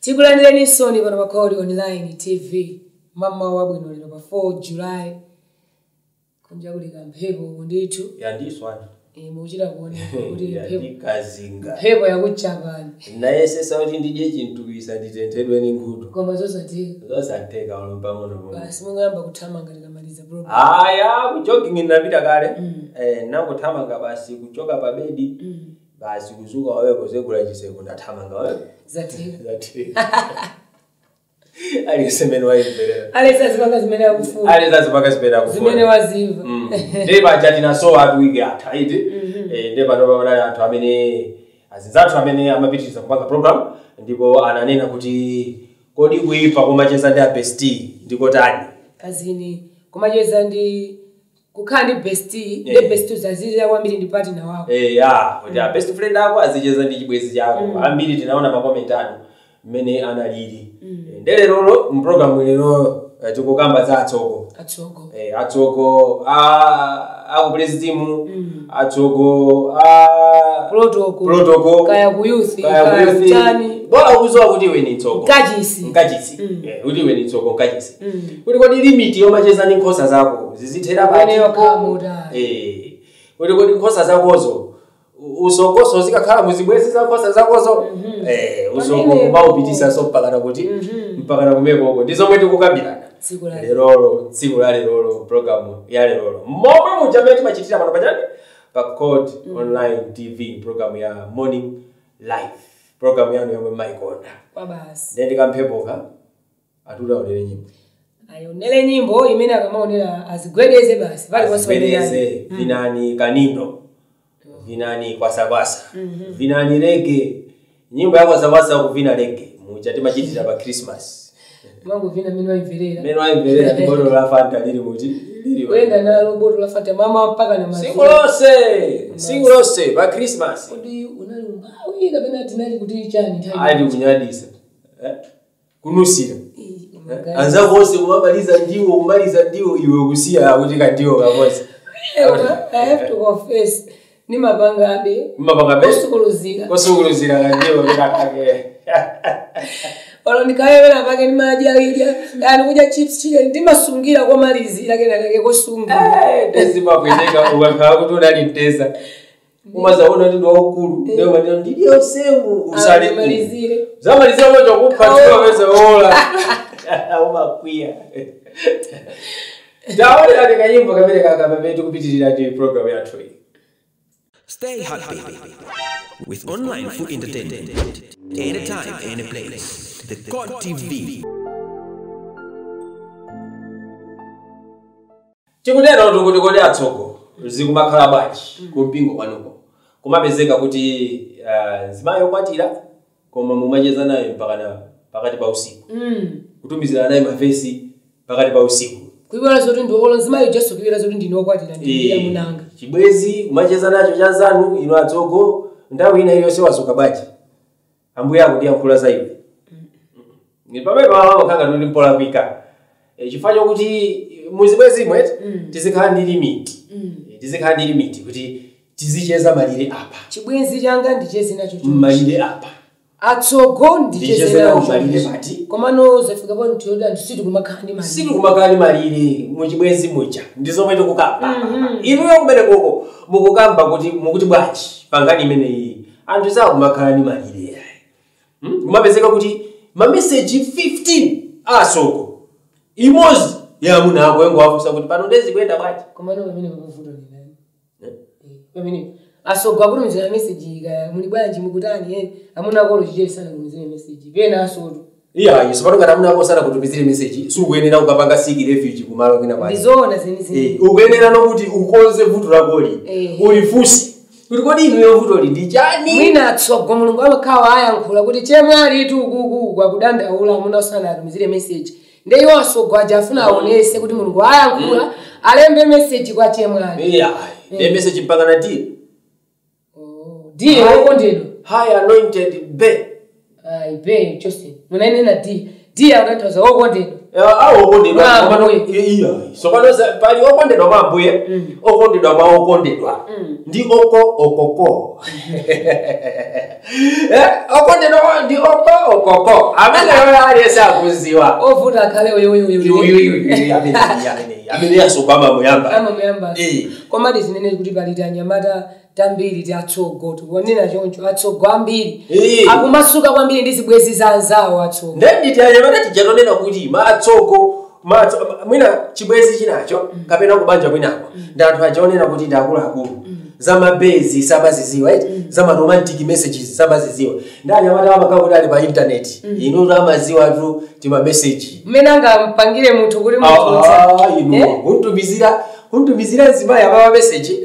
Tikulandeni soni bano bakoli online TV. Mama wabwino lero pa 4 July. Kunja kulika mphepo kunditu. Yandiswana. Muchira kuona kuti mphepo. Yandikazinga. Mphepo yakuchapani. Naye sauti ndije chintubisa nditentedwe n'ingudu. Koma zosati. Zosateka olompa mono. Basi mungamba kuthamanga likamaliza program. Aya, jogging inapita kale. Nango thamanga basi kuchoka pa bedi. Basi kuzuka wewe kozegula chisekunda thamanga wewe. Zati. Alisemeni waimberera. Alisazipanga zimene akufuna. Alisazipanga zimene akufuna. Zimene waziva. Ndeba jati na so atu wige ataiti. Ndeba ndo bana anthu amene azinzathu amene amapitiriza kupanga program ndipo ananena kuti kodi kuipa kumacheza ndi bestie ndiko tani. Kazini kumacheza ndi kukhala ndi bestie, ndi bestie zaziza kwambiri ndi partner wako. Kuti best friend ako azicheza ndi chibwezi chako. Ambiri tinaona ma comment anu mmene analili. Ndelero mu program lero tikukamba za Azitsogo. Azitsogo aku president Azitsogo protocol kaya ku youth tani bora uzowa kuti iwe ni Azitsogo nkachisi kuti iwe ni Azitsogo nkachisi kuti kodi limit yomacheza ndi nkhosa zako zizithera pati kuti kodi nkhosa zakozo usokoso zikakhala muzibwezi za nkhosa zakozo usoko kumaupitisa so mpakana kuti mpakana kumekoko ndizomwe tikukambirana tsiku la lero program ya lero momwe mujamene timachitira pano pachani pa Chord online TV program ya morning live program yanu yomwe maikonda basi ndikamphepoka atulaonere nyimbo ayonele nyimbo imene akamaonera azigwedeze basi pali kwaswedeze vinani kanindo vinani kwasa vinani reggae nyimbo ya kwasa kuvina reggae muchati machitira pa Christmas Mwangu vina meno imverera. Meno imverera ni bottle la Fanta lili muti. Wenda nalo bottle la Fanta mama mpaka na maziwa. Singulose ba Christmas. Odi unalumbawi kapena tinali kuti chani nthawi. Ali kunyadisa. Kunusira. Anza vose kumabaliza ndiwo iwe kusiya kuti kandiwo kabosi. I have to confess. Ni mabanga abe. Kosukuluzira kandiwo kakake. Olo ndikayevera pake ni maji awilya yani kuja chips chile ndimasungira kwa malizira kena kake kosungira tezima kweneka ukakhala kuti unalitesa umazaona ndi wakulu leo manje ndiyo semu usale malizire zamalizira moja kuphathiwa weze hola umakwiya dawo ya kanyimbo kamene kakapamene tikupitirira ndi program yathu. Stay happy with online food entertainment anytime any place. The Chord TV. Chikudera kuti kodi Azitsogo zikumakhala bwanji kumpingo kwanuko. Kumapezeka kuti zimayo kwatira koma mumacheza naye pakati pa usiku. Kutumizira naye mavesi pakati pa usiku. Kuibala zoti ndokolo zimayo Jesu kuibala zoti ndinokwatira ndiya munanga. Chibwezi kumacheza nacho cha zanu ino Azitsogo ndawo ina iliyonse wazuka bwanji. Ambuye ako ndiye mphula za iwe. Ni pamene mama kanga ndi mpola kwika. Chifanya kuti muzibwezi mwete tizikhala ndi limit. Tizikhala ndi limit kuti tizicheza malire apa. Chibwenzi changa ndicheze nacho malire apa. Azitsogo ndicheze nacho malire pati. Koma no zafika pano tiyoda ndisiti kumakhala ndi malire. Siti kumakhala ndi malire mu chibwenzi mucha. Ndizomwe tikukamba. Inuyo kumene koko mukukamba kuti mukuti bwanji pangani imene iyi. Anthu za kumakhala ndi malire. Kumapezeka kuti ma message 15 Azitsogo imozi ya muna ako yengo wafusa kuti pano ndezi kwenda bwaji koma no pamene pakuvuta ni nani pamene Azitsogo akutumizira message ka muli bwanji mukutani amuna akolo chicheli sana kutumizira message pena Azitsogo yisopano ngati amuna ako sana kutumizira message sukuyenera ukapanga siki refuge kumalo kwina bwaji ndizona zenizini ukuyenera nokuti ukonze vuto lakoli ulifusi kuti kodi inu yovuto li ndi chani mwina Azitsogo mulungu amakhawa ayankhula kuti chemwali tu kuku kwa kudandaula amuna osana atumizire message ndeyo Azitsogo ajafuna aonese kuti mulungu ayankhula alembe message kwa chemwali the message mpaka na di di okondedwa high anointed be be Justin munaine na di dia utatoza okondedwa okondedwa sokanoza pali okondedwa mambuye okondedwa maokondedwa ndi okoko okondedwa ndi okoko amene aliyesa akuziwa ovuta akhale amene yasogwama muyamba koma ndizinene kuti paliti anyamata tambiri ti atsogo tikonena choncho atsogo ambiri akumasuka kwambiri ndi zibwezi za anzawo atsogo ndenditi anyamata tijatonena kuti matsogo mwina chibwezi chinacho kapena kubanja mwinako ndi anthu ajaonena kuti ndi akuluakulu za mabezi samaziziwa za maromantic messages samaziziwa ndi anyamata amakhala kuti ali pa intaneti inu amaziwa tu timameseji mmene angampangire munthu kuti kuntumizira zimayi amameseji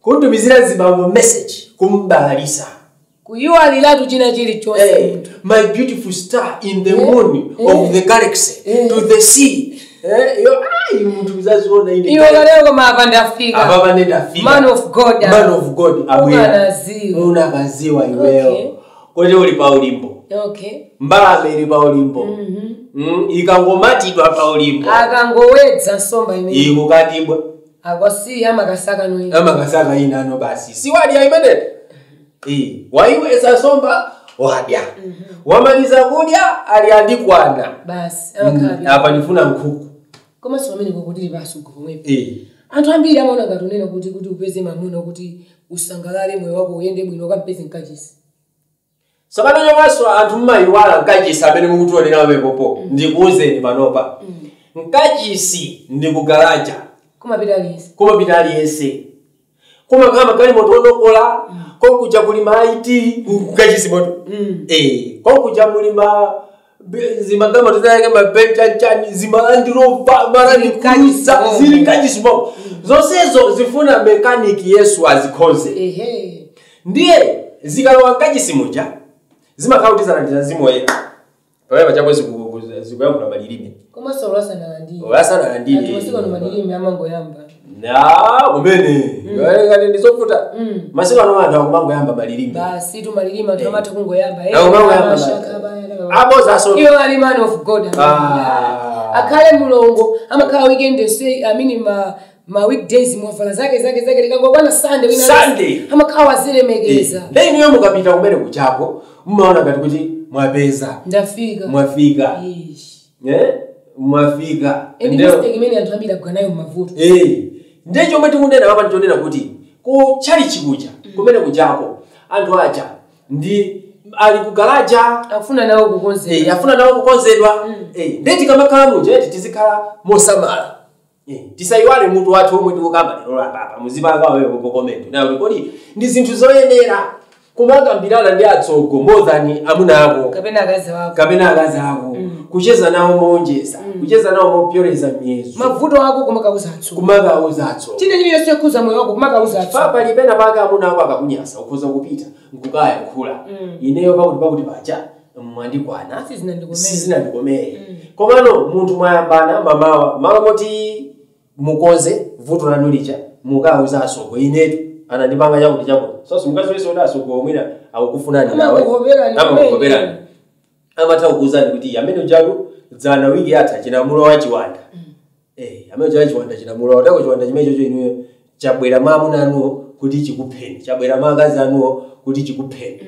kuntumizira zimamu message kumbalisa kuyiwaliratu china chilichonse my beautiful star in the moon of the galaxy to the sea muntu bizaziona ine iyo kaleo koma apa ndafika man of god unakaziwa iweyo kote uli pa ulimbo mbalame ili pa ulimbo ikangomatidwa pa ulimbo akangowedza nsomba imene ikukatibwa akwasi amakasaka noyi amakasaka inano basi siwali aimenene waiweza somba wadya wamaliza kudya aliandikwana basi apa nifuna mkuku koma somene kokutili basuku pomwepo anthu ambiri amaona ngatunena kuti upeze mamuna kuti usangalale moyo wako uyende bwino kampeze nkachisi sakano nyomaso anthu mmayiwala nkachisi amene mukutionera amepopo ndikuuzeni panopa nkachisi ndikugalaja kumapita aliyese kumakama kali moto onokola konkuja kulima IT nkachisi moto konkuja mulima zimagama tuzayake mabenchani zimalandilova marani kanisa zili nkachisi moto zonsezo zifuna mekaniki Yesu azikonze ndiye zikalowa nkachisi muja zimakhautizana ndizazimoyeka pamene chapo zikuyambula malilime koma solwasa nalandile nalandile masiko no malilime amangoyamba kumene ngati ndizofuta masiko ano anthu akumangoyamba malilime basi tu malilime anthu amatha kungoyamba abozaso iyo ali man of god akhale mulongo amakhala weekend ma weekdays mwavala zake likangokwana Sunday amakhala wazilemekeza then iyo mukapita kumene kuchapo mmaona ngati kuti mwapeza mwafika mwafika ndio imene anthu ambira kuganayo mavuto ndiye chomwe tikunena hapa nditonena kuti ku chalichi kuja kumene kujapo anthu aja ndi ali kugalaja afuna nawo kukonzedwa ndiye tikamakhala muja tizikhala mosamala tisayiwale mutu wathu omwe tikukamba lero apa muzipanga wewe comment nayo kodi ndi zinthu zoyenera kumakambirana ndi atsogo more than amuna ako kapena akazi ako kucheza nawo mowonjeza kucheza nawo mopyoleza miyezo mavuto ako kumakauza atsogo chine chiliyo sikuza moyo wako kumakauza atsogo papa lipena paka amuna ako akakunyasa ukhoza kupita nkukaya khula ineyo pakuti pacha mwandikwana sizinandikomere komano munthu mwayambana mamawa moti mukonze vuto lanu lija mukauza atsogo inetu anandipanga chakuti chako so simukazi wese odasogo mwina akukufunani nawe amakugoberani amatha kukuuzani kuti amene ujalu dzana wiki yatha chinamulo wa chiwanda amene ujalu chiwanda chinamulo watako chiwanda chimene chocho inuyo chabwera mamuna anuwo kuti chikupheni chabwera makazi anuwo kuti chikupheni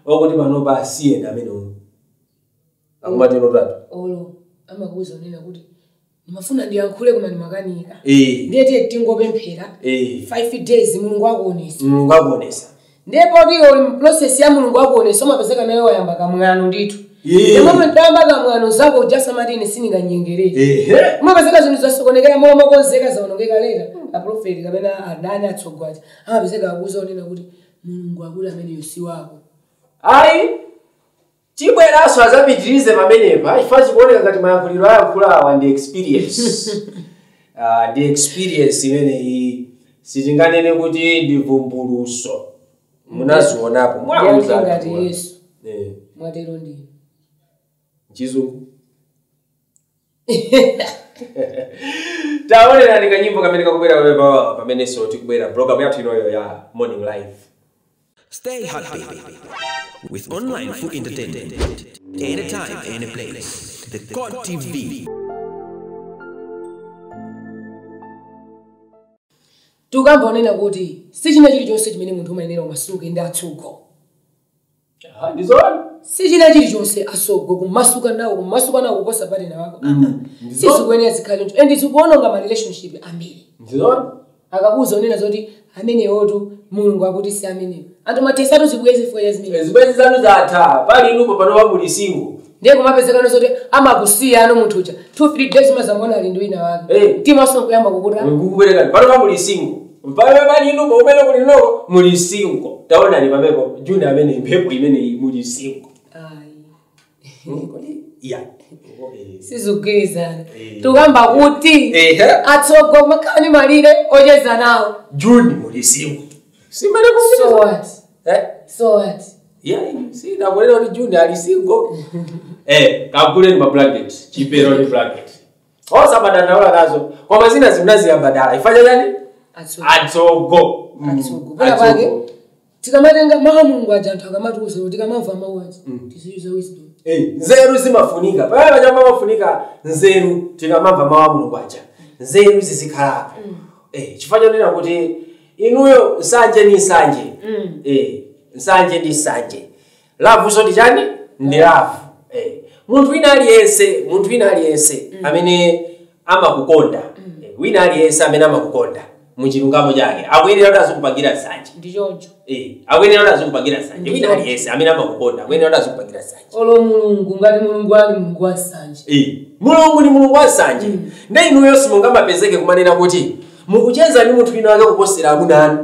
okuti panopa asiyeni amene akumati notatu amakuuza unena kuti nimafuna ndiyankhule koma nimakanika ndiye tingopemphera 5 days mulungu akuonesa ndipo ndiyo process ya mulungu akuonesa umapezeka nayo wayamba kamwano ndithu ndipo ndamba kamwano zako ujasa matini sininganyengerere umapezeka zinthu zasokonekera mokonzeka zaonongeka leta aprofeti kapena adani atsogwaja amapezeka akuuza unena kuti mulungu akuli amene yosi wako tibweraso azapitirize pamenepa ifazi kuoneka ngati mayankhuliro ayankhulawa ndi experience ndi experience imene iyi sitinganene kuti ndi vumbuluso munazionapo mwauza ngati Yesu mwatero ndi chizungu taonerani kanyimbo kamene kakubwera pamene so tikubwera program yathu inoyo ya morning live. Stay happy with online food entertainment anytime, any place. the Chord TV. Tukambonena kuti sichina chilichonse chimene munthu umayenera umasuke ndi atsogo. Ndizoni? Sichina chilichonse asogo kumasuka nawo kuposa partner wako. Sizikuyenera zikhale nje. And zikuononga ma relationship ambiri. Ndizoni? Akakuza unena zoti amene otu Mulungu akuti si amene. Anthu matesatu zibwezi for years mini. Zibwezi zanu zatha. Pali inupo pano muli single. Ndiye kumapezekano zoti amakusiya ano munthu uja 2-3 days mazamona ali ndi wina wake. Timaso kuyamba kukuta. Kukubereka pano muli single. Pali inupo umene kuli noko muli single. Taona ni pamepo June amene impepo imene muli single. Yeah. Sizugizana. Tukamba kuti atsogo makani malire ojeza nawo. June muli single. Simale So what? So what? Yeah, see na mwele ori June ali single. Kakule ni blanket, chipero ni blanket. Osa badana wala nazo. Kwa mazina zimnazi ya badala. Ifanya gani? Atsogo. Atsogo. Kuna bage. Tikamatenga Mulungu ajanthu akamatuza kuti tikamamva mawu ati. Tiziyuza wisdom. Nzeru zimafunika. Paya bajamba mafunika nzeru tikamamva mawu a Mulungu aja. Nzeru zizikhala. Chifanya nena kuti inuyo sanje ni sanje. Sanje ni sanje. Love so dijani? Ndi love. Muntu wina aliyense amene amakukonda. Wina aliyense amene amakukonda. Muchilungamo chake. Akwenera kuti azikupangira sanje. Ndichoncho. Akwenera kuti azikupangira sanje. Wina aliyense amene amakukonda. Akwenera kuti azikupangira sanje. Olo Mulungu ngati Mulungu ali Mulungu wa sanje. Mulungu ni Mulungu wa sanje. Ndi inuyo simungamapezeke kumanena kuti mukucheza ni munthu wina wake kuposera amunani.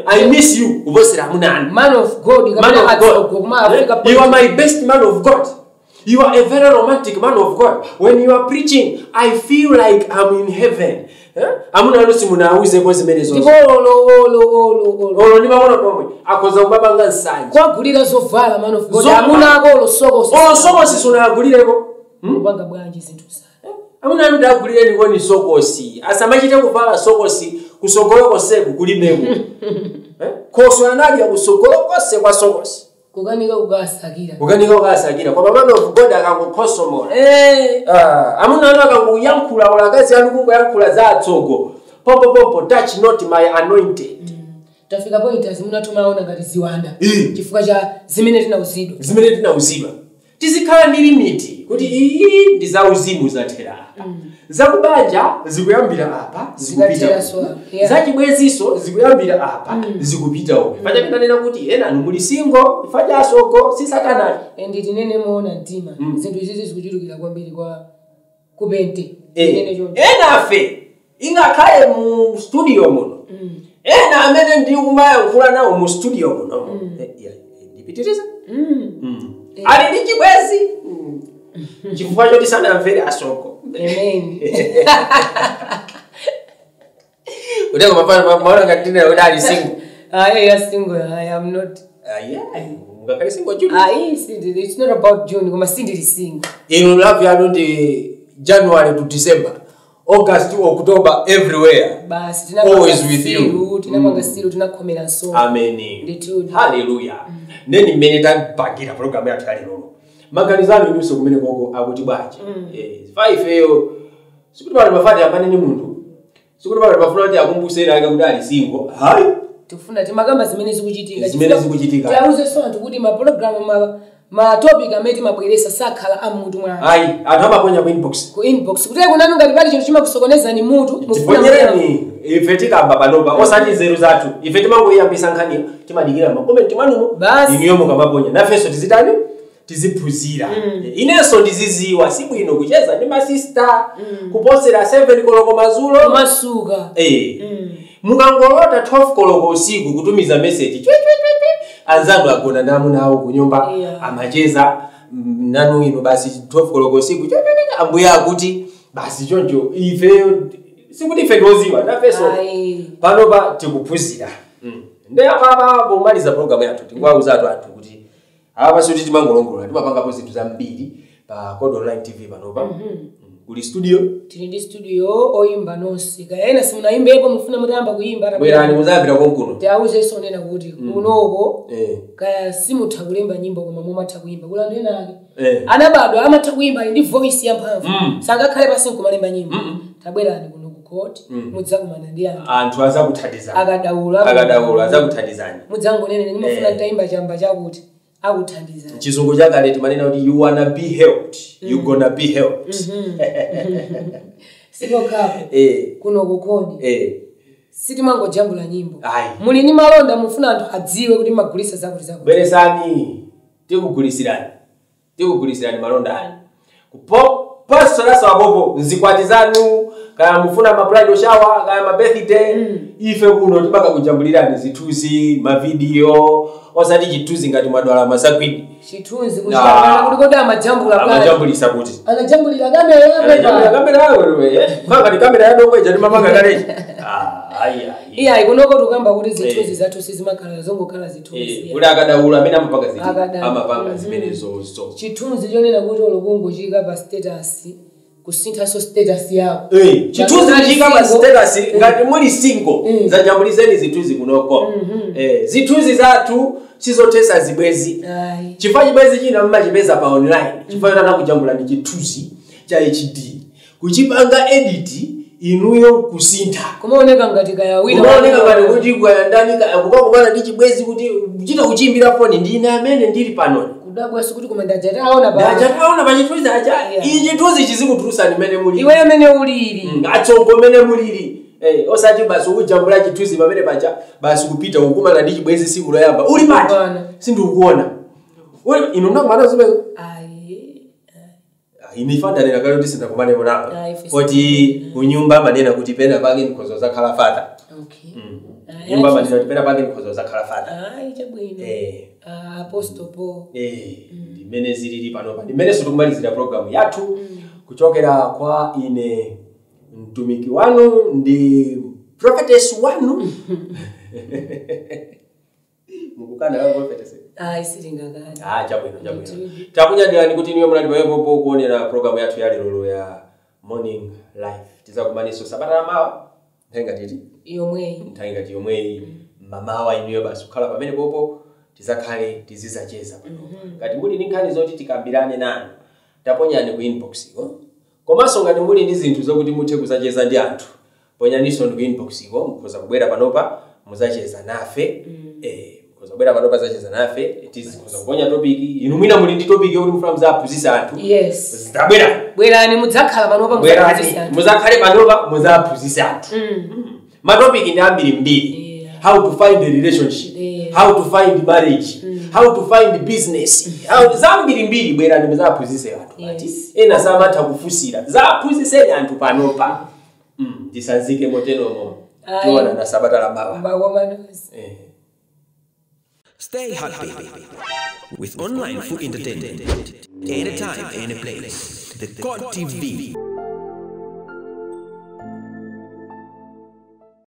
I miss you kuposera amunani. Man of God. Man of God. You are my best man of God. You are a very romantic man of God. When you are preaching, I feel like I'm in heaven. Amuna alusi munauze kwa zimene zonse. Olo ni maona pomwe. Akoza ubaba nga nsanje. Kwa gulira zovala man of God. Amuna ako olo sokosi. Olo sokosi suna agulireko. Banga bwanji zinthu sana. Amuna aluda agulire ni ngoni sokosi. Asamachite kuvala sokosi kusogoloko seku kulimeko. Koso anali ya kusogoloko se kwa sokosi. Kukanika ugasakira. Kwa man of God akangukosomola. Amuna anu akanguyankhula olakazi anu kungoyankhula za atsogo. Popo touch not my anointed. Tafika point azimunatumaona ngati ziwanda. Chifukwa cha zimene tinauzidwa. Tizikhala ndi limiti kuti iyi ndi za uzimu zathera. Zakubanja zikuyambira apa zikupita. Zachibweziso zikuyambira apa zikupita uko. Paja kanena kuti ena muli single ifaja asoko si satana. Ndi tinene muona ntima. Zinthu izizi zikuchitukira kwambiri kwa kupente. Ena afe ingakhale mu studio muno. Ena amene ndi kumayankhula nawo mu studio muno. Ndipitiriza? Ali ndi chibwezi. Chifukwa choti sana amvere asoko. Amen. Udeko mapana maona ngati ndine udali single. I am single. I am not. Ngakali single June. It's not about June. Koma sindili single. In love ya ndi January to December. August to October everywhere. Basi always with you. Tunapanga still tunakomera so. Amen. Hallelujah. Neni meneta bagira program ya tali lolo. Maganizano nyuso kumene koko akuti bwanji. 5 eyo. Sikuti bali mafati apane ni muntu. Sikuti bali bafuna kuti akumbusera ake kuti ali single. Hayi. Tufuna timagamba zimene zikuchitika. Tiyauze so anthu kuti ma program ma topic ameti mabweresa sakhala amuntu mwana. Hayi, anthu amaponya ku inbox. Ku inbox. Kuti kunanu ngati pali chinthu chimakusokoneza ni mutu. Tiponyereni ife tikamba panopa osati nzeru zathu. Ife timangoyambisa nkhani timadikira ma comment mwanumo. Iniyo mukamaponya. Nafeso tizitani? Tiziphuzira. Ineso ndiziziwa sibwino kucheza ndi ma sister. Kuposera 7 koloko mazulo masuka. Mukangolota 12 koloko usiku kutumiza message. Anzandu agona namu nawo kunyumba amacheza nanu ino basi 12 koloko usiku. Ambuya akuti basi choncho ife sikuti ife ndoziwa nafeso. Panopa tikuphuzira. Ndiye apa bomaliza program yathu tingwauza athu kuti apa suti timangolongola timapanga zinthu zambiri pa Chord online TV panopa. kuli studio tili ndi studio oyimba nonse kayena simunaimbepo mufuna mutayamba kuyimba bwerani muzapita konkuno tiauze sonena kuti kunoko kaya simutha kulemba nyimbo koma mumatha kuyimba kulando enake anabadwa amatha kuyimba ndi voice yamphamvu sangakhale pasi nkumalemba nyimbo tabwerani kuno ku Chord mudzakumana ndi anthu azakuthandizani akadaula azakuthandizani mudzangonene nimafuna tayimba chamba chakuti akuthandizani chizungu chakale timanena kuti you wanna be helped you gonna be helped siko kapo kuno ku Chord sitimangojambula nyimbo muli ni malonda mufuna anthu adziwe kuti magulisa zakuti beresani tikugulisirani malonda ani pastorasa wapopo nzikwati zanu kaya mufuna ma bridal shower kaya ma birthday ife kuno tibaka kujambulirani zithuzi ma video osati chithuzi ngati madwala masakwidi chithuzi kushikana kuti koda amajambulisa kuti anajambulira kamera wewe manga ni kamera yadongo ija ndimapanga kale iya ikunoko tukamba kuti zithuzi zathu sizimakhala zongokhala zithuzi kuti akadaula amene amapanga ziti amapanga zimenezo chithuzi chonena kuti olokungu chika pa status kusintha so status yako chithuzi chika pa status ngati muli single zajambulizeni zithuzi kunoko zithuzi zathu sizotesa zibwezi chifukwa chibwezi china mmachipeza pa online chifukwa yona kujambula ni chithuzi cha HD kuchipanga edit inuyo kusintha kumaoneka ngati kaya wina kumaoneka ngati kuti kwa ndani kukakumana ndi chibwezi kuti kuchita kuchimbira phone ndine amene ndili pano kudabwa sikuti kumanda jataona pa chithuzi acha ichi chithuzi chizikutulusa nimene muli iwe amene ulili atsongo mene mulili osati basi ujambula chithuzi pamene pacha basi kupita ukumana ndi chibwezi siku loyamba uli pati sindikuona ino mnakumana zimene inifandanira kale kuti sindakumane monapa kuti kunyumba manena kuti pena pake nkhozo zakhala fata nyumba manena kuti pena pake nkhozo zakhala fata chabwino apostle Paul ndimene zilili panopa ndimene sitikumalizira programu yathu kuchokera kwa ine mtumiki wanu ndi prophetess wanu mukukana la prophetess sitingakana chabwino takunyadirani kuti niwe mulali payepopo kuonera programu yathu ya lero ya morning life tizakumaniso sabata mawa nthaingati yomweyi mamawa inuyo basi kukhala pamene popo tizakhale tizicheza pano ngati muli ndi nkhani zoti tikambirane nanu taponyani ku inbox komanso ngati muli ndi zinthu zokuti muthe kuzacheza ndi anthu ponyaniso ku inbox mukhoza kubwera panopa muzacheza nafe kuzabwera panopa zacheza nafe tizikhoza kuponya topic inu mwina muli ndi topic yokuti mufuna muzaphunzitsa anthu bwerani mudzakhala panopa muzakhale panopa muzaphunzitsa anthu matopic ndi ambiri how to find a relationship how to find marriage how to find business zambiri bwerani muzaphunzitse anthu ena samatha kufusira zaphunzitseni anthu panopa tisanzike motenomo tiona na sabata la mawa Stay happy with online food entertainment anytime, any place. The Chord TV.